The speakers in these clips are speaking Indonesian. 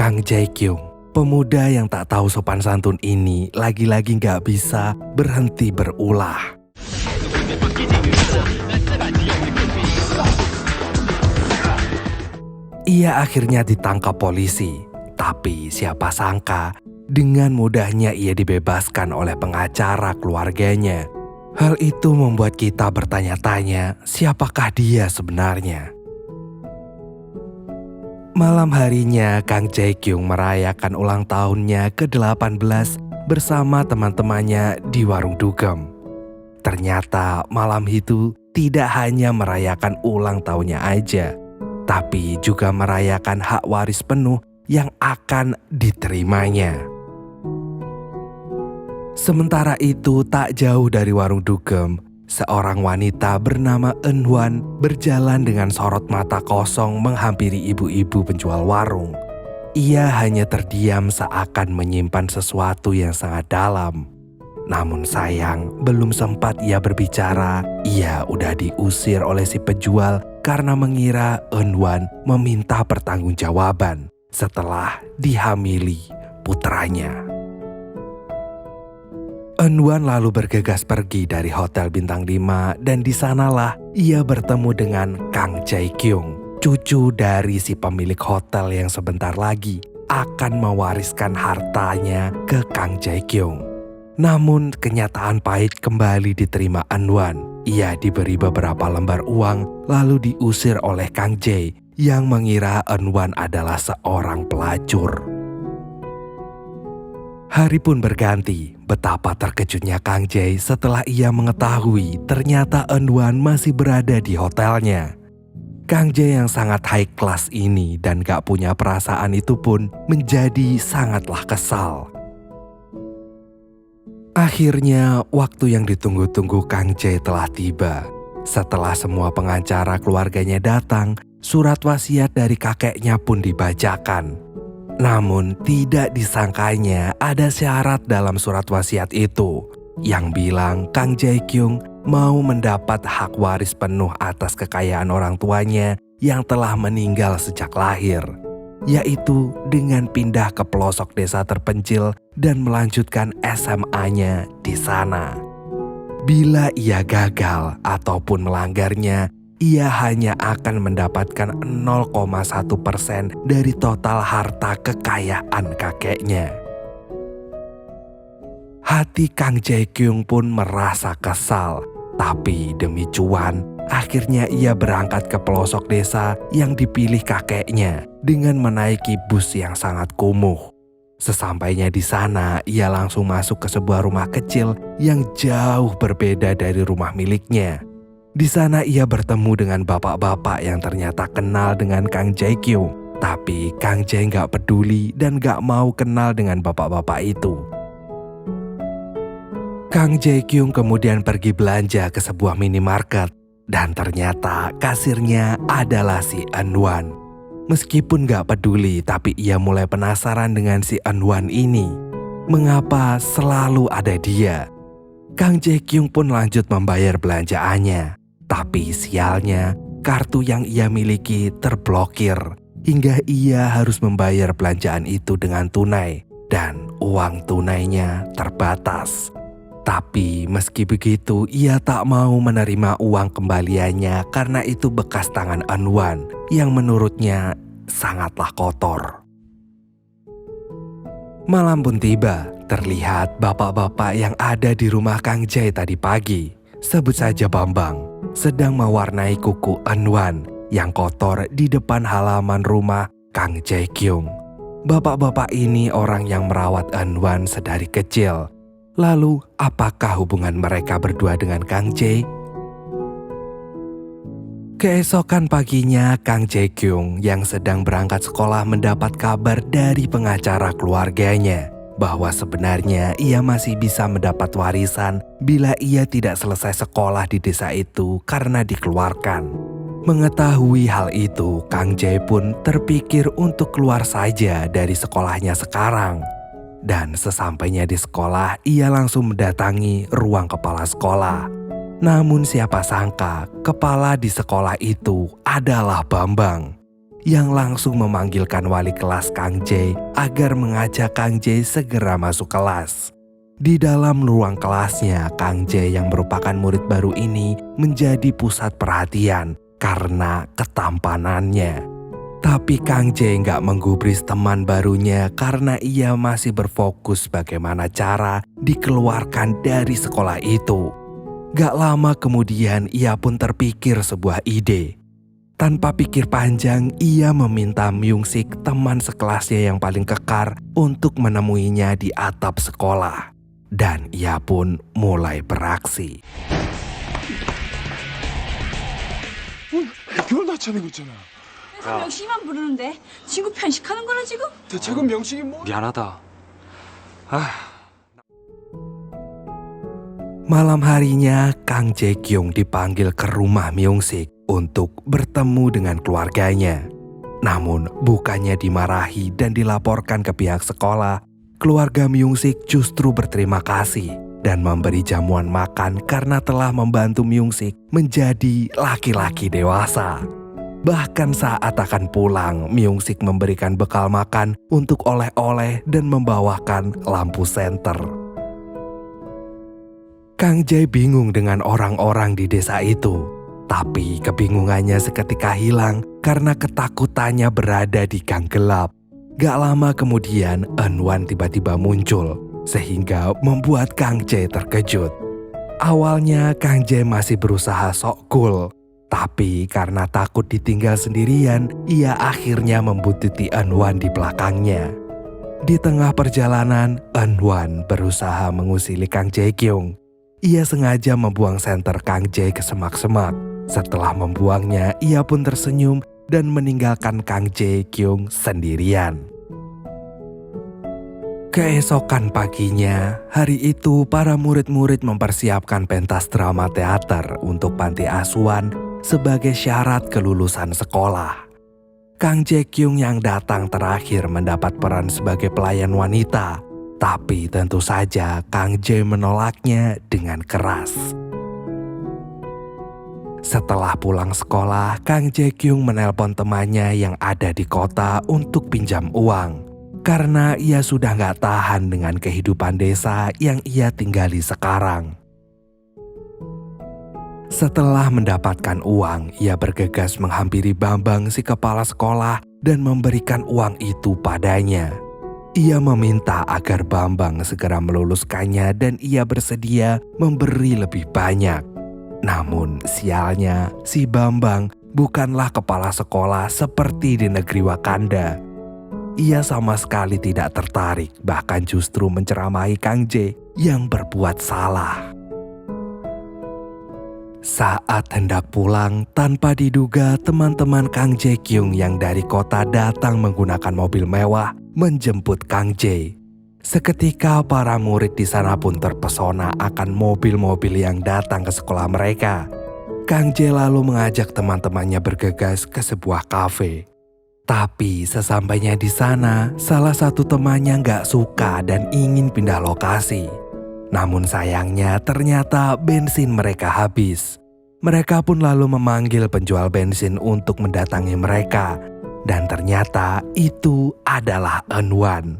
Kang Jae-kyung, pemuda yang tak tahu sopan santun ini lagi-lagi gak bisa berhenti berulah. Ia akhirnya ditangkap polisi, tapi siapa sangka dengan mudahnya ia dibebaskan oleh pengacara keluarganya. Hal itu membuat kita bertanya-tanya, siapakah dia sebenarnya? Malam harinya, Kang Jae-kyung merayakan ulang tahunnya ke-18 bersama teman-temannya di warung dugem. Ternyata malam itu tidak hanya merayakan ulang tahunnya aja, tapi juga merayakan hak waris penuh yang akan diterimanya. Sementara itu, tak jauh dari warung dugem, seorang wanita bernama Eun-hwan berjalan dengan sorot mata kosong menghampiri ibu-ibu penjual warung. Ia hanya terdiam seakan menyimpan sesuatu yang sangat dalam. Namun sayang, belum sempat ia berbicara, ia udah diusir oleh si penjual karena mengira Eun-hwan meminta pertanggungjawaban setelah dihamili putranya. Eun-hwan lalu bergegas pergi dari Hotel Bintang 5 dan di sanalah ia bertemu dengan Kang Jae-kyung, cucu dari si pemilik hotel yang sebentar lagi akan mewariskan hartanya ke Kang Jae-kyung. Namun kenyataan pahit kembali diterima Eun-hwan. Ia diberi beberapa lembar uang lalu diusir oleh Kang Jae yang mengira Eun-hwan adalah seorang pelacur. Hari pun berganti, betapa terkejutnya Kang Jae setelah ia mengetahui ternyata Eun-hwan masih berada di hotelnya. Kang Jae yang sangat high class ini dan gak punya perasaan itu pun menjadi sangatlah kesal. Akhirnya waktu yang ditunggu-tunggu Kang Jae telah tiba. Setelah semua pengacara keluarganya datang, surat wasiat dari kakeknya pun dibacakan. Namun tidak disangkanya ada syarat dalam surat wasiat itu yang bilang Kang Jae-kyung mau mendapat hak waris penuh atas kekayaan orang tuanya yang telah meninggal sejak lahir, yaitu dengan pindah ke pelosok desa terpencil dan melanjutkan SMA-nya di sana. Bila ia gagal ataupun melanggarnya, ia hanya akan mendapatkan 0,1% dari total harta kekayaan kakeknya. Hati Kang Jae-kyung pun merasa kesal, tapi demi cuan, akhirnya ia berangkat ke pelosok desa yang dipilih kakeknya dengan menaiki bus yang sangat kumuh. Sesampainya di sana, ia langsung masuk ke sebuah rumah kecil yang jauh berbeda dari rumah miliknya. Di sana ia bertemu dengan bapak-bapak yang ternyata kenal dengan Kang Jae-kyung. Tapi Kang Jae gak peduli dan gak mau kenal dengan bapak-bapak itu. Kang Jae-kyung kemudian pergi belanja ke sebuah minimarket. Dan ternyata kasirnya adalah si Eun-hwan. Meskipun gak peduli, tapi ia mulai penasaran dengan si Eun-hwan ini. Mengapa selalu ada dia? Kang Jae-kyung pun lanjut membayar belanjaannya. Tapi sialnya, kartu yang ia miliki terblokir hingga ia harus membayar belanjaan itu dengan tunai dan uang tunainya terbatas. Tapi meski begitu, ia tak mau menerima uang kembaliannya karena itu bekas tangan Eun-hwan yang menurutnya sangatlah kotor. Malam pun tiba, terlihat bapak-bapak yang ada di rumah Kang Jae tadi pagi, sebut saja Bambang, sedang mewarnai kuku Eun-hwan yang kotor di depan halaman rumah Kang Jae-kyung. Bapak-bapak ini orang yang merawat Eun-hwan sedari kecil. Lalu apakah hubungan mereka berdua dengan Kang Jae? Keesokan paginya, Kang Jae-kyung yang sedang berangkat sekolah mendapat kabar dari pengacara keluarganya bahwa sebenarnya ia masih bisa mendapat warisan bila ia tidak selesai sekolah di desa itu karena dikeluarkan. Mengetahui hal itu, Kang Jae pun terpikir untuk keluar saja dari sekolahnya sekarang. Dan sesampainya di sekolah, ia langsung mendatangi ruang kepala sekolah. Namun siapa sangka, kepala di sekolah itu adalah Bambang. yang langsung memanggilkan wali kelas Kang Jae agar mengajak Kang Jae segera masuk kelas. Di dalam ruang kelasnya, Kang Jae yang merupakan murid baru ini menjadi pusat perhatian karena ketampanannya. Tapi Kang Jae nggak menggubris teman barunya karena ia masih berfokus bagaimana cara dikeluarkan dari sekolah itu. Gak lama kemudian ia pun terpikir sebuah ide. Tanpa pikir panjang, ia meminta Myung-sik, teman sekelasnya yang paling kekar, untuk menemuinya di atap sekolah. Dan ia pun mulai beraksi. 별 나차는 거 있잖아. 회사 명식이만 부르는데 친구 편식하는 거야 지금? 대책은 명식이 뭐? 미안하다. Malam harinya, Kang Jae-kyung dipanggil ke rumah Myung-sik untuk bertemu dengan keluarganya. Namun, bukannya dimarahi dan dilaporkan ke pihak sekolah, keluarga Myung-sik justru berterima kasih dan memberi jamuan makan karena telah membantu Myung-sik menjadi laki-laki dewasa. Bahkan saat akan pulang, Myung-sik memberikan bekal makan untuk oleh-oleh dan membawakan lampu senter. Kang Jae bingung dengan orang-orang di desa itu, tapi kebingungannya seketika hilang karena ketakutannya berada di gang gelap. Gak lama kemudian, Eun-wan tiba-tiba muncul, sehingga membuat Kang Jae terkejut. Awalnya Kang Jae masih berusaha sok cool, tapi karena takut ditinggal sendirian, ia akhirnya membuntuti Eun-wan di belakangnya. Di tengah perjalanan, Eun-wan berusaha mengusili Kang Jae-kyung. Ia sengaja membuang senter Kang Jae ke semak-semak. Setelah membuangnya, ia pun tersenyum dan meninggalkan Kang Jae-kyung sendirian. Keesokan paginya, hari itu para murid-murid mempersiapkan pentas drama teater untuk panti asuhan sebagai syarat kelulusan sekolah. Kang Jae-kyung yang datang terakhir mendapat peran sebagai pelayan wanita. Tapi tentu saja Kang Jae menolaknya dengan keras. Setelah pulang sekolah, Kang Jae-kyung menelpon temannya yang ada di kota untuk pinjam uang. Karena ia sudah gak tahan dengan kehidupan desa yang ia tinggali sekarang. Setelah mendapatkan uang, ia bergegas menghampiri Bambang si kepala sekolah dan memberikan uang itu padanya. Ia meminta agar Bambang segera meluluskannya dan ia bersedia memberi lebih banyak. Namun sialnya, si Bambang bukanlah kepala sekolah seperti di negeri Wakanda. Ia sama sekali tidak tertarik, bahkan justru menceramahi Kang Jae yang berbuat salah. Saat hendak pulang, tanpa diduga teman-teman Kang Jae-kyung yang dari kota datang menggunakan mobil mewah menjemput Kang Jae. Seketika para murid di sana pun terpesona akan mobil-mobil yang datang ke sekolah mereka. Kang Jae lalu mengajak teman-temannya bergegas ke sebuah kafe. Tapi sesampainya di sana, salah satu temannya gak suka dan ingin pindah lokasi. Namun sayangnya ternyata bensin mereka habis. Mereka pun lalu memanggil penjual bensin untuk mendatangi mereka. Dan ternyata itu adalah Eun-wan.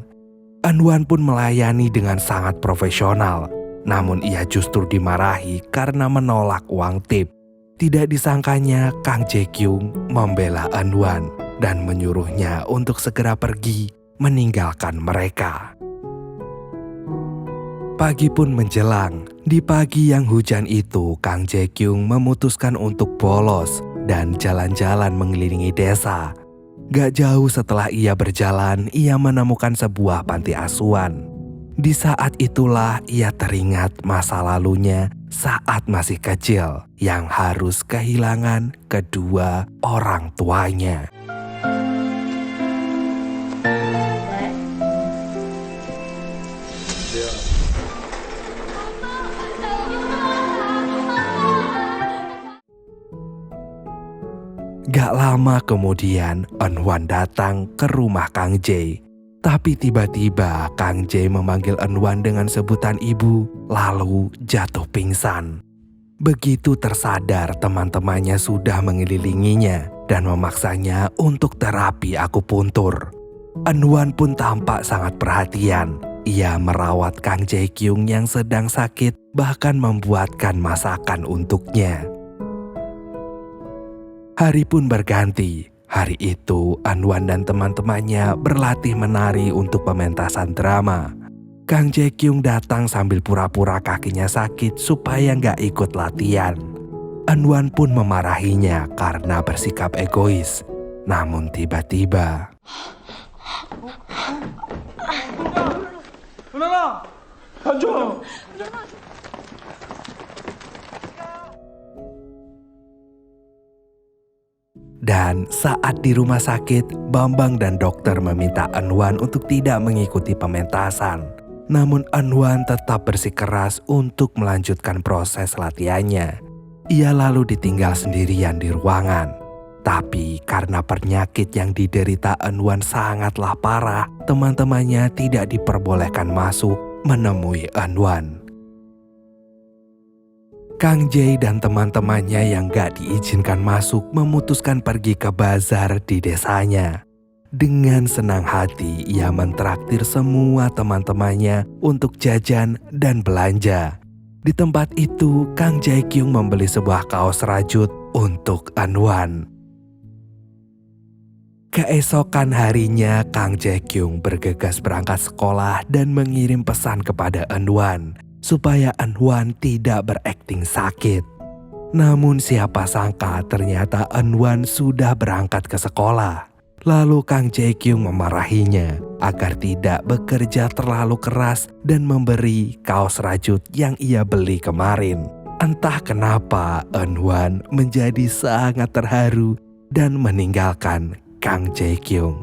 Eun-wan pun melayani dengan sangat profesional. Namun ia justru dimarahi karena menolak uang tip. Tidak disangkanya Kang Jae-kyung membela Eun-wan dan menyuruhnya untuk segera pergi meninggalkan mereka. Pagi pun menjelang. Di pagi yang hujan itu, Kang Jae-kyung memutuskan untuk bolos dan jalan-jalan mengelilingi desa. Gak jauh setelah ia berjalan, ia menemukan sebuah panti asuhan. Di saat itulah ia teringat masa lalunya saat masih kecil yang harus kehilangan kedua orang tuanya. Gak lama kemudian, Eun-wan datang ke rumah Kang Jae. Tapi tiba-tiba Kang Jae memanggil Eun-wan dengan sebutan ibu, lalu jatuh pingsan. Begitu tersadar, teman-temannya sudah mengelilinginya dan memaksanya untuk terapi akupuntur. Anwan pun tampak sangat perhatian. Ia merawat Kang Jae-kyung yang sedang sakit, bahkan membuatkan masakan untuknya. Hari pun berganti. Hari itu Anwan dan teman-temannya berlatih menari untuk pementasan drama. Kang Jae-kyung datang sambil pura-pura kakinya sakit supaya nggak ikut latihan. Anwan pun memarahinya karena bersikap egois. Namun tiba-tiba 은하나! 앉아! dan saat di rumah sakit, Bambang dan dokter meminta Anwan untuk tidak mengikuti pementasan. Namun Anwan tetap bersikeras untuk melanjutkan proses latihannya. Ia lalu ditinggal sendirian di ruangan. Tapi karena penyakit yang diderita Anwan sangatlah parah, teman-temannya tidak diperbolehkan masuk menemui Anwan. Kang Jae dan teman-temannya yang gak diizinkan masuk memutuskan pergi ke bazar di desanya. Dengan senang hati ia mentraktir semua teman-temannya untuk jajan dan belanja. Di tempat itu Kang Jae-kyung membeli sebuah kaos rajut untuk Anwan. Keesokan harinya Kang Jae-kyung bergegas berangkat sekolah dan mengirim pesan kepada Anwan supaya Anwan tidak berakting sakit. Namun siapa sangka ternyata Anwan sudah berangkat ke sekolah. Lalu Kang Jae-kyung memarahinya agar tidak bekerja terlalu keras dan memberi kaos rajut yang ia beli kemarin. Entah kenapa Anwan menjadi sangat terharu dan meninggalkan Kang Jae-kyung.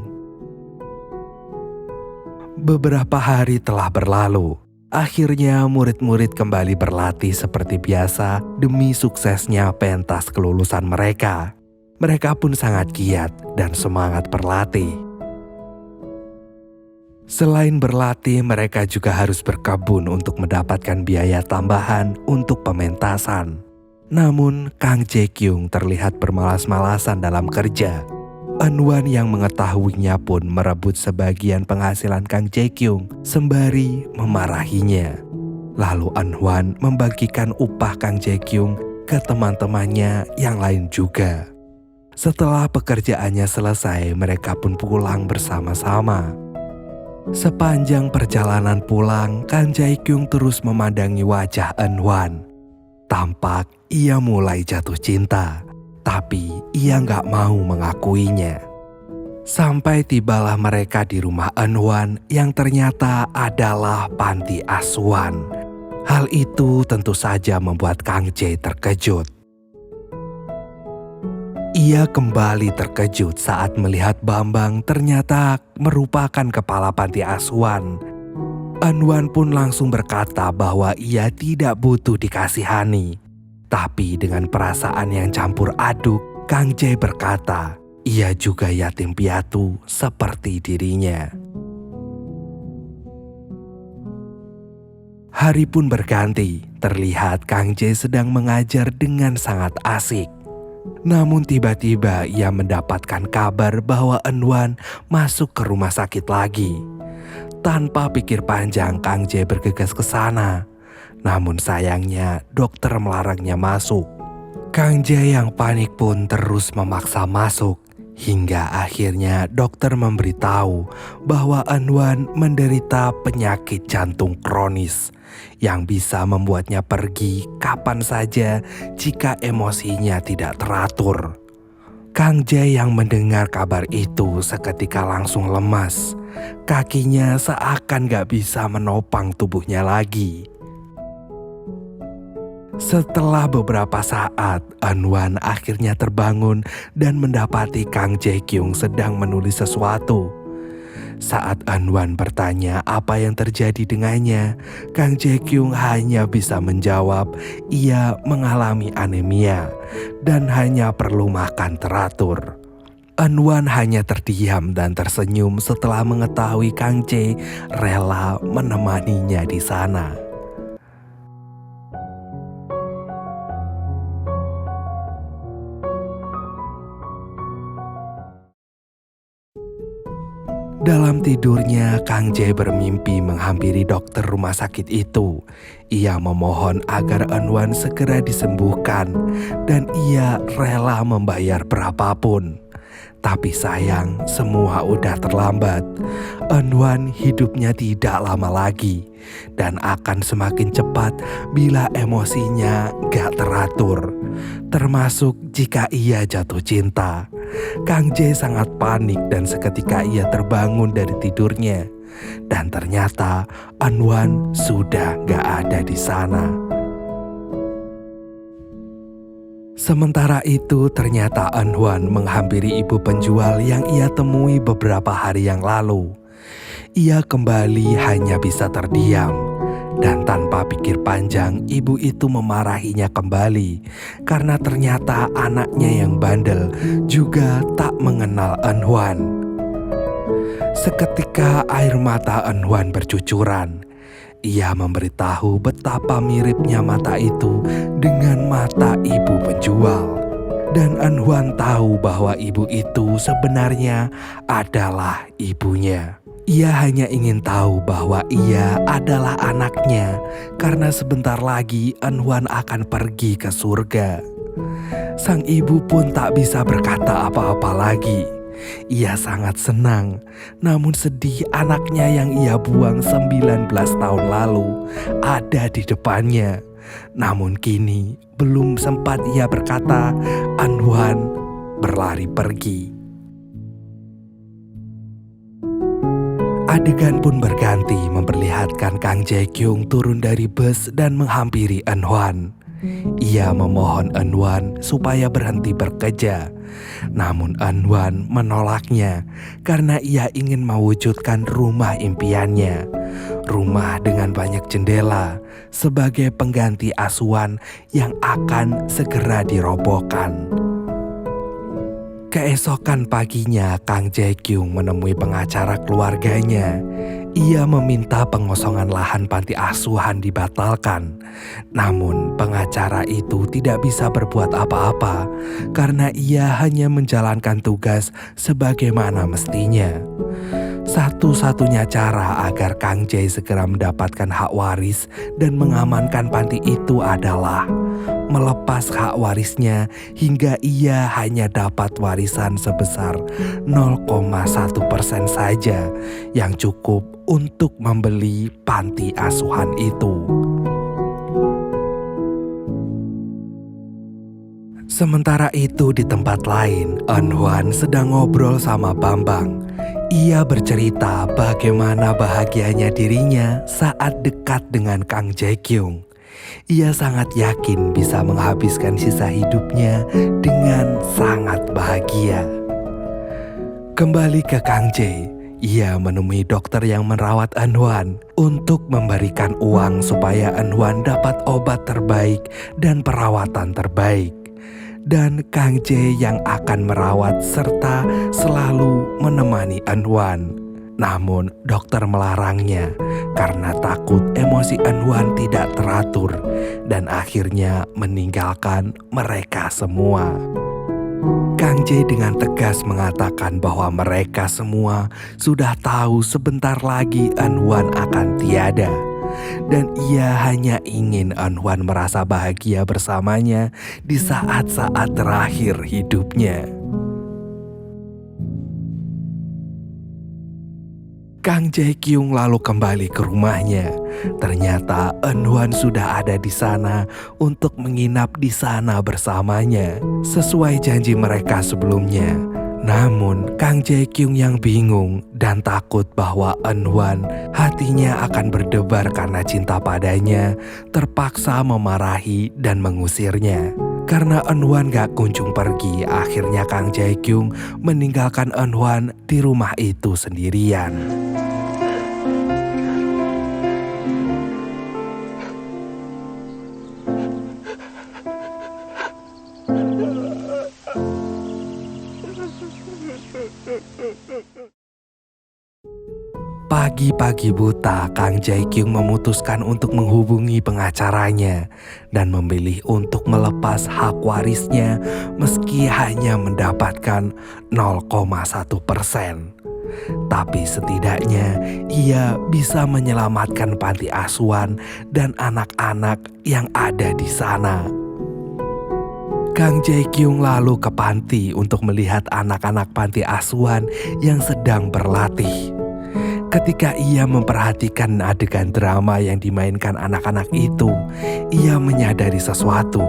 Beberapa hari telah berlalu. Akhirnya murid-murid kembali berlatih seperti biasa demi suksesnya pentas kelulusan mereka. Mereka pun sangat giat dan semangat berlatih. Selain berlatih, mereka juga harus berkebun untuk mendapatkan biaya tambahan untuk pementasan. Namun, Kang Jae-kyung terlihat bermalas-malasan dalam kerja. Anwan yang mengetahuinya pun merebut sebagian penghasilan Kang Jae-kyung sembari memarahinya. Lalu Anwan membagikan upah Kang Jae-kyung ke teman-temannya yang lain juga. Setelah pekerjaannya selesai, mereka pun pulang bersama-sama. Sepanjang perjalanan pulang, Kang Jae-kyung terus memandangi wajah Anwan. Tampak ia mulai jatuh cinta. Tapi ia nggak mau mengakuinya. Sampai tibalah mereka di rumah Anwan yang ternyata adalah panti asuhan. Hal itu tentu saja membuat Kang Jae terkejut. Ia kembali terkejut saat melihat Bambang ternyata merupakan kepala panti asuhan. Anwan pun langsung berkata bahwa ia tidak butuh dikasihani. Tapi dengan perasaan yang campur aduk, Kang Jae berkata, ia juga yatim piatu seperti dirinya. Hari pun berganti, terlihat Kang Jae sedang mengajar dengan sangat asik. Namun tiba-tiba ia mendapatkan kabar bahwa Anwan masuk ke rumah sakit lagi. Tanpa pikir panjang, Kang Jae bergegas ke sana. Namun sayangnya dokter melarangnya masuk. Kang Jae yang panik pun terus memaksa masuk. Hingga akhirnya dokter memberitahu bahwa Anwan menderita penyakit jantung kronis yang bisa membuatnya pergi kapan saja jika emosinya tidak teratur. Kang Jae yang mendengar kabar itu seketika langsung lemas. Kakinya seakan gak bisa menopang tubuhnya lagi. Setelah beberapa saat, Anwan akhirnya terbangun dan mendapati Kang Jae-kyung sedang menulis sesuatu. Saat Anwan bertanya apa yang terjadi dengannya, Kang Jae-kyung hanya bisa menjawab ia mengalami anemia dan hanya perlu makan teratur. Anwan hanya terdiam dan tersenyum setelah mengetahui Kang Jae rela menemaninya di sana. Dalam tidurnya, Kang Jae bermimpi menghampiri dokter rumah sakit itu. Ia memohon agar Eunhwan segera disembuhkan dan ia rela membayar berapapun. Tapi sayang, semua udah terlambat. Eunhwan hidupnya tidak lama lagi dan akan semakin cepat bila emosinya gak teratur. Termasuk jika ia jatuh cinta. Kang Jae sangat panik dan seketika ia terbangun dari tidurnya. Dan ternyata Eunhwan sudah gak ada di sana. Sementara itu ternyata Eunhwan menghampiri ibu penjual yang ia temui beberapa hari yang lalu. Ia kembali hanya bisa terdiam. Dan tanpa pikir panjang, ibu itu memarahinya kembali karena ternyata anaknya yang bandel juga tak mengenal Eunhwan. Seketika air mata Eunhwan bercucuran. Ia memberitahu betapa miripnya mata itu dengan mata ibu penjual. Dan Eunhwan tahu bahwa ibu itu sebenarnya adalah ibunya. Ia hanya ingin tahu bahwa ia adalah anaknya karena sebentar lagi Eunhwan akan pergi ke surga. Sang ibu pun tak bisa berkata apa-apa lagi. Ia sangat senang, namun sedih anaknya yang ia buang 19 tahun lalu ada di depannya. Namun kini belum sempat ia berkata, Eunhwan berlari pergi. Adegan pun berganti memperlihatkan Kang Jae-kyung turun dari bus dan menghampiri Eunhwan. Ia memohon Eunhwan supaya berhenti bekerja. Namun Eunhwan menolaknya karena ia ingin mewujudkan rumah impiannya. Rumah dengan banyak jendela sebagai pengganti asuhan yang akan segera dirobohkan. Keesokan paginya, Kang Jae-kyung menemui pengacara keluarganya. Ia meminta pengosongan lahan panti asuhan dibatalkan. Namun pengacara itu tidak bisa berbuat apa-apa karena ia hanya menjalankan tugas sebagaimana mestinya. Satu-satunya cara agar Kang Jae segera mendapatkan hak waris dan mengamankan panti itu adalah melepas hak warisnya hingga ia hanya dapat warisan sebesar 0,1% saja yang cukup untuk membeli panti asuhan itu. Sementara itu di tempat lain, Eunhwan sedang ngobrol sama Bambang. Ia bercerita bagaimana bahagianya dirinya saat dekat dengan Kang Jae-kyung. Ia sangat yakin bisa menghabiskan sisa hidupnya dengan sangat bahagia. Kembali ke Kang Jae, ia menemui dokter yang merawat Eunhwan untuk memberikan uang supaya Eunhwan dapat obat terbaik dan perawatan terbaik. Dan Kang Jae yang akan merawat serta selalu menemani Eunhwan. Namun dokter melarangnya karena takut emosi Eunhwan tidak teratur dan akhirnya meninggalkan mereka semua. Kang Jae dengan tegas mengatakan bahwa mereka semua sudah tahu sebentar lagi Eunhwan akan tiada. Dan ia hanya ingin Eunhwan merasa bahagia bersamanya di saat-saat terakhir hidupnya. Kang Jae-kyung lalu kembali ke rumahnya. Ternyata Eunhwan sudah ada di sana untuk menginap di sana bersamanya, sesuai janji mereka sebelumnya. Namun Kang Jae-kyung yang bingung dan takut bahwa Eunhwan hatinya akan berdebar karena cinta padanya, terpaksa memarahi dan mengusirnya. Karena Eunhwan gak kunjung pergi, akhirnya Kang Jae-kyung meninggalkan Eunhwan di rumah itu sendirian. Pagi-pagi buta, Kang Jae-kyung memutuskan untuk menghubungi pengacaranya dan memilih untuk melepas hak warisnya meski hanya mendapatkan 0,1%. Tapi setidaknya ia bisa menyelamatkan panti asuhan dan anak-anak yang ada di sana. Kang Jae-kyung lalu ke panti untuk melihat anak-anak panti asuhan yang sedang berlatih. Ketika ia memperhatikan adegan drama yang dimainkan anak-anak itu, ia menyadari sesuatu.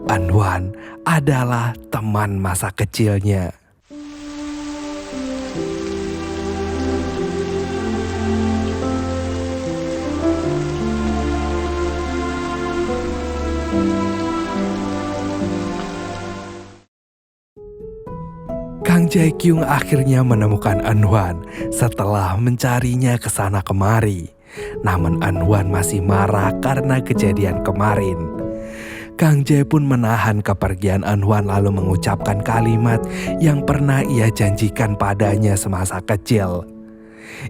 An-hwan adalah teman masa kecilnya. Kang Jae-kyung akhirnya menemukan An-hwan setelah mencarinya ke sana kemari. Namun An-hwan masih marah karena kejadian kemarin. Kang Jae pun menahan kepergian An-hwan lalu mengucapkan kalimat yang pernah ia janjikan padanya semasa kecil.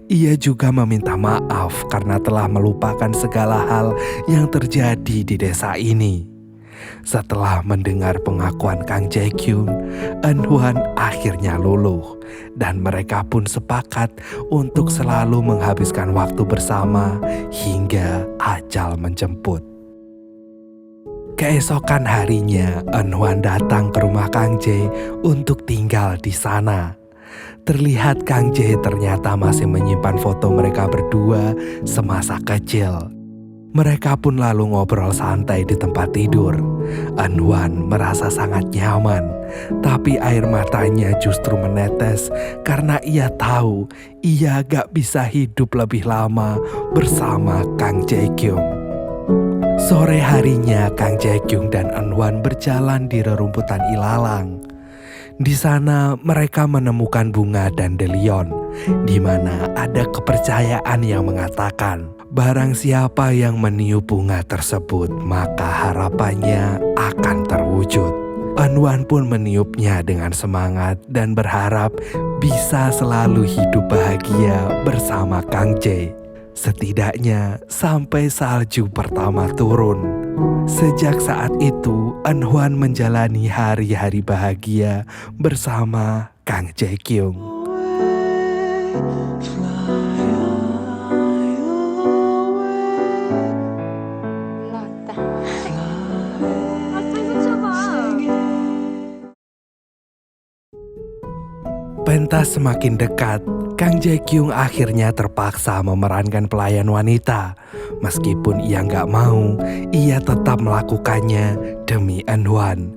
Ia juga meminta maaf karena telah melupakan segala hal yang terjadi di desa ini. Setelah mendengar pengakuan Kang Jae-kyung, An-hwan akhirnya luluh dan mereka pun sepakat untuk selalu menghabiskan waktu bersama hingga ajal menjemput. Keesokan harinya, An-hwan datang ke rumah Kang Jae untuk tinggal di sana. Terlihat Kang Jae ternyata masih menyimpan foto mereka berdua semasa kecil. Mereka pun lalu ngobrol santai di tempat tidur. An-hwan merasa sangat nyaman, tapi air matanya justru menetes karena ia tahu ia gak bisa hidup lebih lama bersama Kang Jae-kyung. Sore harinya Kang Jae-kyung dan An-hwan berjalan di rerumputan ilalang. Di sana mereka menemukan bunga dandelion, di mana ada kepercayaan yang mengatakan barang siapa yang meniup bunga tersebut maka harapannya akan terwujud. An-hwan pun meniupnya dengan semangat dan berharap bisa selalu hidup bahagia bersama Kang Jae. Setidaknya sampai salju pertama turun. Sejak saat itu, An-hwan menjalani hari-hari bahagia bersama Kang Jae-kyung. 올라왔다. 아빠 이거 잡아. Pentas semakin dekat, Kang Jae-kyung akhirnya terpaksa memerankan pelayan wanita. Meskipun ia nggak mau, ia tetap melakukannya demi An-hwan.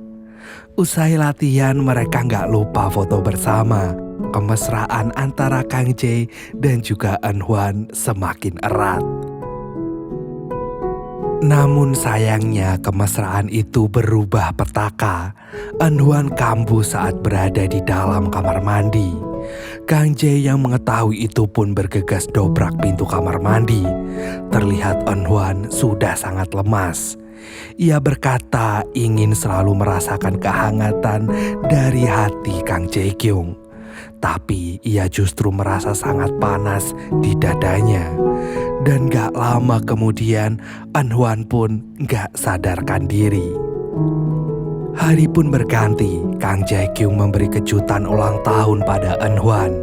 Usai latihan, mereka nggak lupa foto bersama. Kemesraan antara Kang Jae dan juga An-hwan semakin erat. Namun sayangnya kemesraan itu berubah petaka. An-hwan kambuh saat berada di dalam kamar mandi. Kang Jae yang mengetahui itu pun bergegas dobrak pintu kamar mandi. Terlihat An-hwan sudah sangat lemas. Ia berkata ingin selalu merasakan kehangatan dari hati Kang Jae-kyung. Tapi ia justru merasa sangat panas di dadanya. Dan gak lama kemudian An-hwan pun gak sadarkan diri. Hari pun berganti, Kang Jae-kyung memberi kejutan ulang tahun pada An-hwan.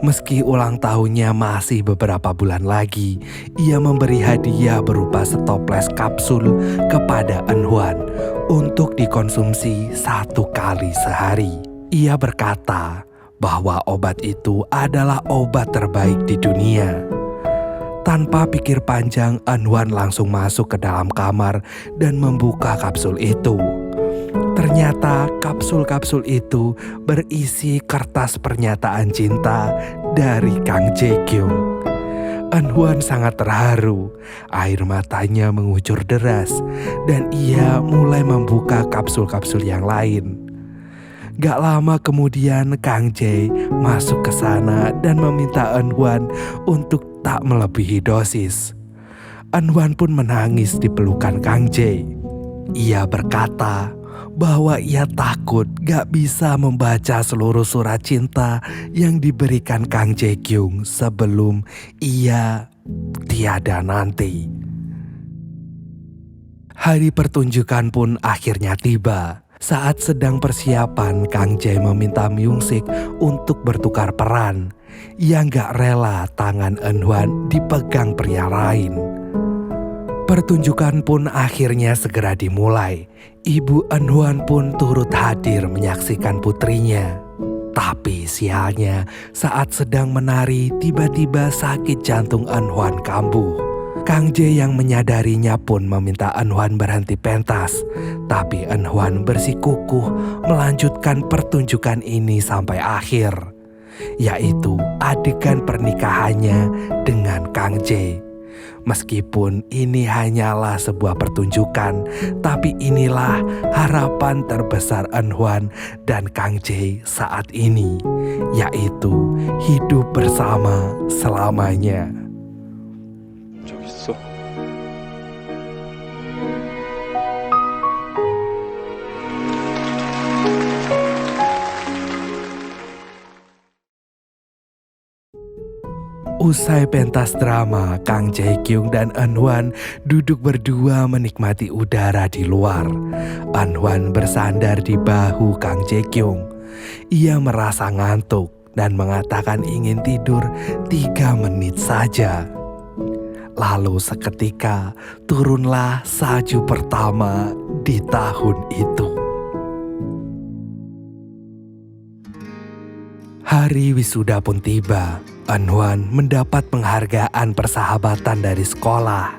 Meski ulang tahunnya masih beberapa bulan lagi, ia memberi hadiah berupa setoples kapsul kepada An-hwan untuk dikonsumsi 1 kali sehari. Ia berkata bahwa obat itu adalah obat terbaik di dunia. Tanpa pikir panjang, An-hwan langsung masuk ke dalam kamar dan membuka kapsul itu. Ternyata kapsul-kapsul itu berisi kertas pernyataan cinta dari Kang Jae-kyung. An-hwan sangat terharu, air matanya mengucur deras, dan ia mulai membuka kapsul-kapsul yang lain. Gak lama kemudian Kang Jae masuk ke sana dan meminta An-hwan untuk tak melebihi dosis. An-hwan pun menangis di pelukan Kang Jae. Ia berkata bahwa ia takut gak bisa membaca seluruh surat cinta yang diberikan Kang Jae-kyung sebelum ia tiada nanti. Hari pertunjukan pun akhirnya tiba. Saat sedang persiapan, Kang Jae meminta Myung-sik untuk bertukar peran. Ia nggak rela tangan Eun-hwan dipegang pria lain. Pertunjukan pun akhirnya segera dimulai. Ibu Eun-hwan pun turut hadir menyaksikan putrinya. Tapi sialnya, saat sedang menari, tiba-tiba sakit jantung Eun-hwan kambuh. Kang Jae yang menyadarinya pun meminta Eun-hwan berhenti pentas. Tapi Eun-hwan bersikukuh melanjutkan pertunjukan ini sampai akhir, yaitu adegan pernikahannya dengan Kang Jae. Meskipun ini hanyalah sebuah pertunjukan, tapi inilah harapan terbesar Eun-hwan dan Kang Jae saat ini, yaitu hidup bersama selamanya. 저기 있어. Usai pentas drama, Kang Jae-kyung dan Eun-hwan duduk berdua menikmati udara di luar. Eun-hwan bersandar di bahu Kang Jae-kyung. Ia merasa ngantuk dan mengatakan ingin tidur 3 menit saja. Lalu seketika turunlah salju pertama di tahun itu. Hari wisuda pun tiba. Eun-hwan mendapat penghargaan persahabatan dari sekolah.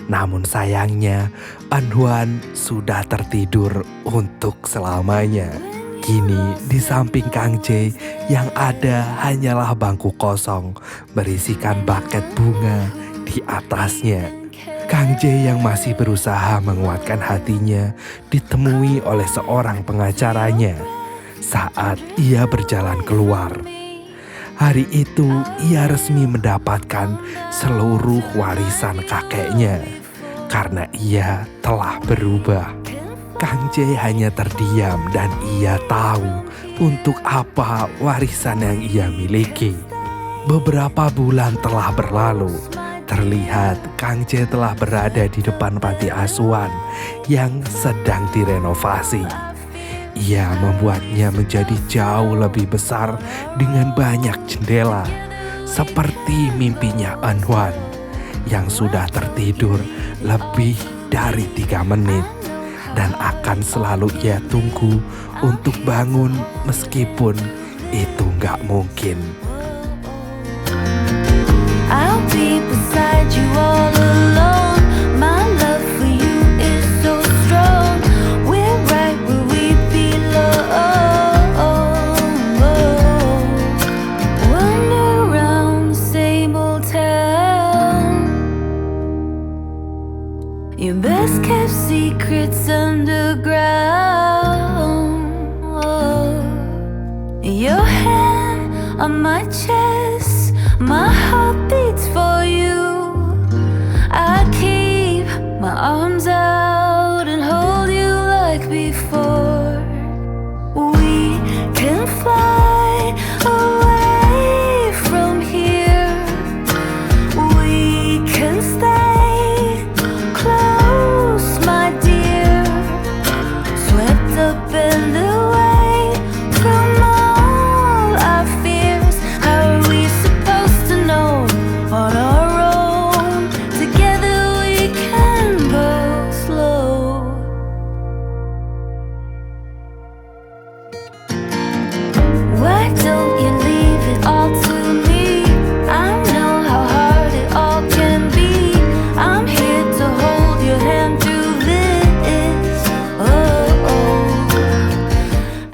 Namun sayangnya, Eun-hwan sudah tertidur untuk selamanya. Kini di samping Kang Jae yang ada hanyalah bangku kosong berisikan buket bunga di atasnya. Kang Jae yang masih berusaha menguatkan hatinya ditemui oleh seorang pengacaranya saat ia berjalan keluar. Hari itu ia resmi mendapatkan seluruh warisan kakeknya karena ia telah berubah. Kang Jae hanya terdiam dan ia tahu untuk apa warisan yang ia miliki. Beberapa bulan telah berlalu. Terlihat Kang Jae telah berada di depan panti asuhan yang sedang direnovasi. Ia membuatnya menjadi jauh lebih besar dengan banyak jendela, seperti mimpinya Eun-hwan yang sudah tertidur lebih dari 3 menit dan akan selalu ia tunggu untuk bangun meskipun itu nggak mungkin. I'll be beside you all alone. My love for you is so strong. We're right where we belong. Wander around the same old town. Your best kept secrets underground. Your hand on my chest. My heart beats for you. I keep my arms out and hold you like before.